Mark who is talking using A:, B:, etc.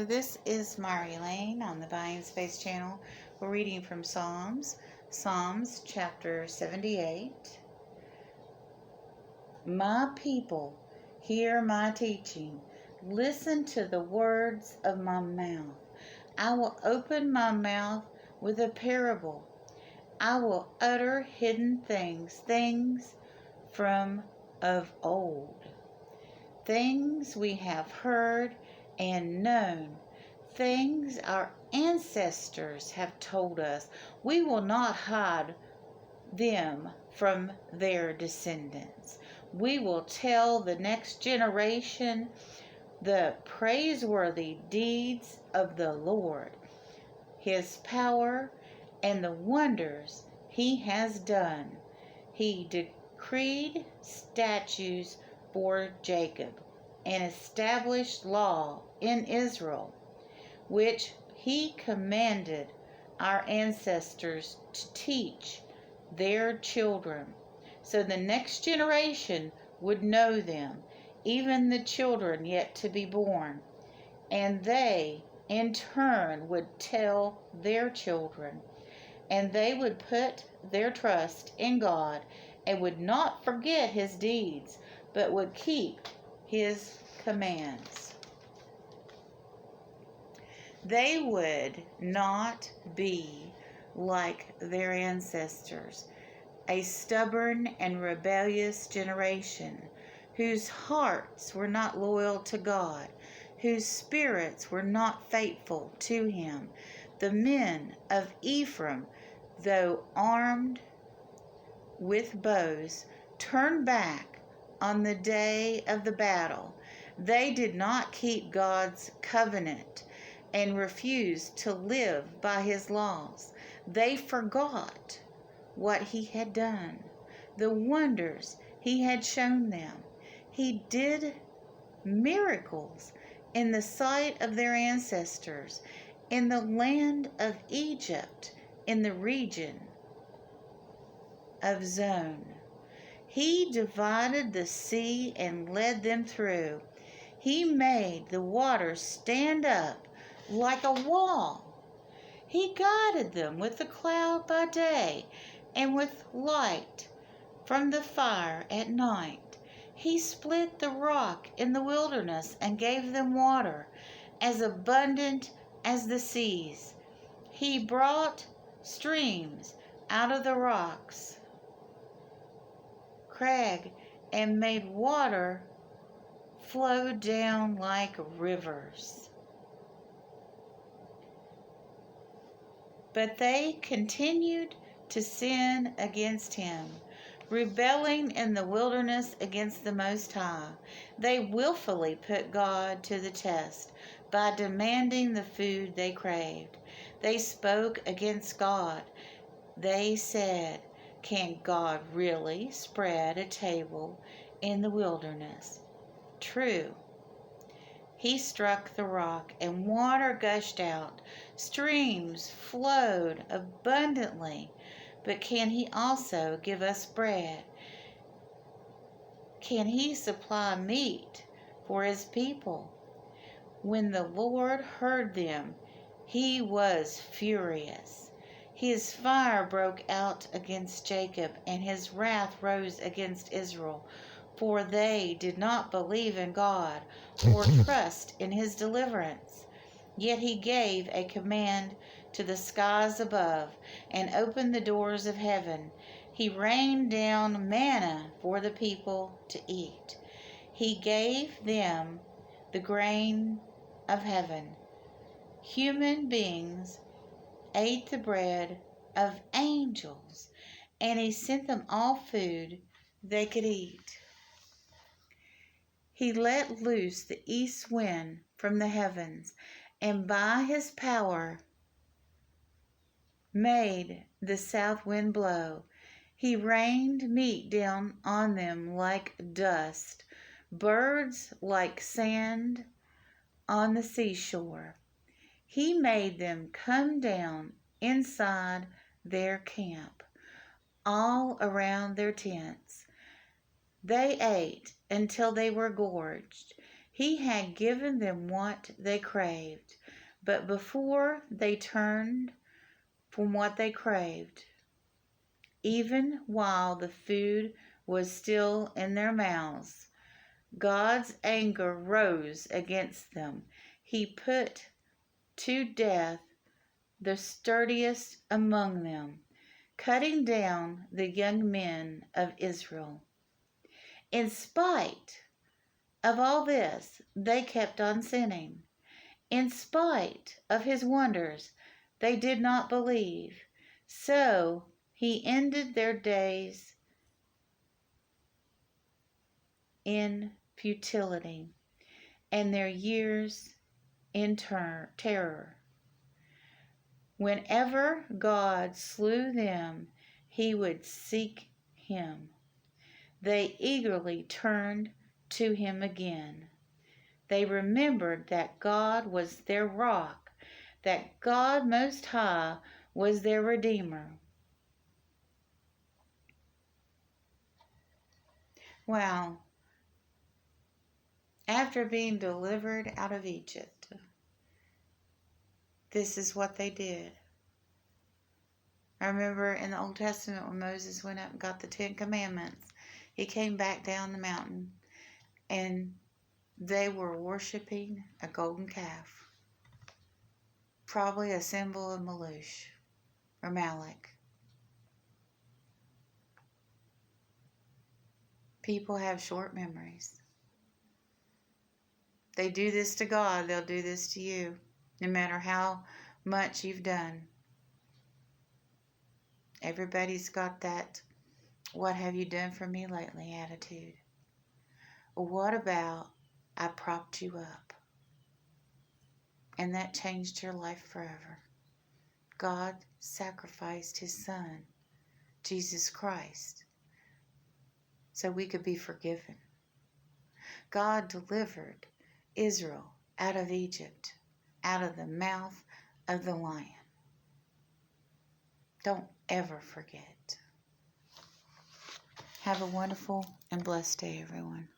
A: this is Mari Lane on the By in Space channel. We're reading from Psalms chapter 78. My people, hear my teaching. Listen to the words of my mouth. I will open my mouth with a parable. I will utter hidden things from of old. Things we have heard and known, things our ancestors have told us. We will not hide them from their descendants. We will tell the next generation the praiseworthy deeds of the Lord, His power, and the wonders He has done. He decreed statutes for Jacob and established law in Israel, which He commanded our ancestors to teach their children, so the next generation would know them, even the children yet to be born, and they in turn would tell their children, and they would put their trust in God and would not forget His deeds, but would keep His commands. They would not be like their ancestors, a stubborn and rebellious generation, whose hearts were not loyal to God, whose spirits were not faithful to Him. The men of Ephraim, though armed with bows, turned back on the day of the battle. They did not keep God's covenant and refused to live by His laws. They forgot what He had done, the wonders He had shown them. He did miracles in the sight of their ancestors, in the land of Egypt, in the region of Zon. He divided the sea and led them through. He made the waters stand up like a wall. He guided them with the cloud by day and with light from the fire at night. He split the rock in the wilderness and gave them water as abundant as the seas. He brought streams out of the rocks, crag, and made water flow down like rivers. But they continued to sin against Him, rebelling in the wilderness against the Most High. They willfully put God to the test by demanding the food they craved. They spoke against God. They said, "Can God really spread a table in the wilderness?" True. He struck the rock, and water gushed out. Streams flowed abundantly. But can He also give us bread? Can He supply meat for His people? When the Lord heard them, He was furious. His fire broke out against Jacob, and His wrath rose against Israel. For they did not believe in God or trust in His deliverance. Yet He gave a command to the skies above and opened the doors of heaven. He rained down manna for the people to eat. He gave them the grain of heaven. Human beings ate the bread of angels, and He sent them all food they could eat. He let loose the east wind from the heavens, and by His power made the south wind blow. He rained meat down on them like dust, birds like sand on the seashore. He made them come down inside their camp, all around their tents. They ate until they were gorged. He had given them what they craved, but before they turned from what they craved, even while the food was still in their mouths, God's anger rose against them. He put to death the sturdiest among them, cutting down the young men of Israel. In spite of all this, they kept on sinning. In spite of his wonders, they did not believe. So he ended their days in futility and their years in terror. Whenever God slew them, he would seek him. They eagerly turned to him again. They remembered that God was their rock, that God Most High was their Redeemer. Wow. After being delivered out of Egypt, this is what they did. I remember in the Old Testament when Moses went up and got the 10 Commandments, he came back down the mountain and they were worshiping a golden calf, probably a symbol of Malush or Malak. People have short memories. They do this to God, they'll do this to you, no matter how much you've done. Everybody's got that, what have you done for me lately attitude. What about, I propped you up, and that changed your life forever. God sacrificed his Son, Jesus Christ, so we could be forgiven. God delivered Israel out of Egypt, out of the mouth of the lion. Don't ever forget. Have a wonderful and blessed day, everyone.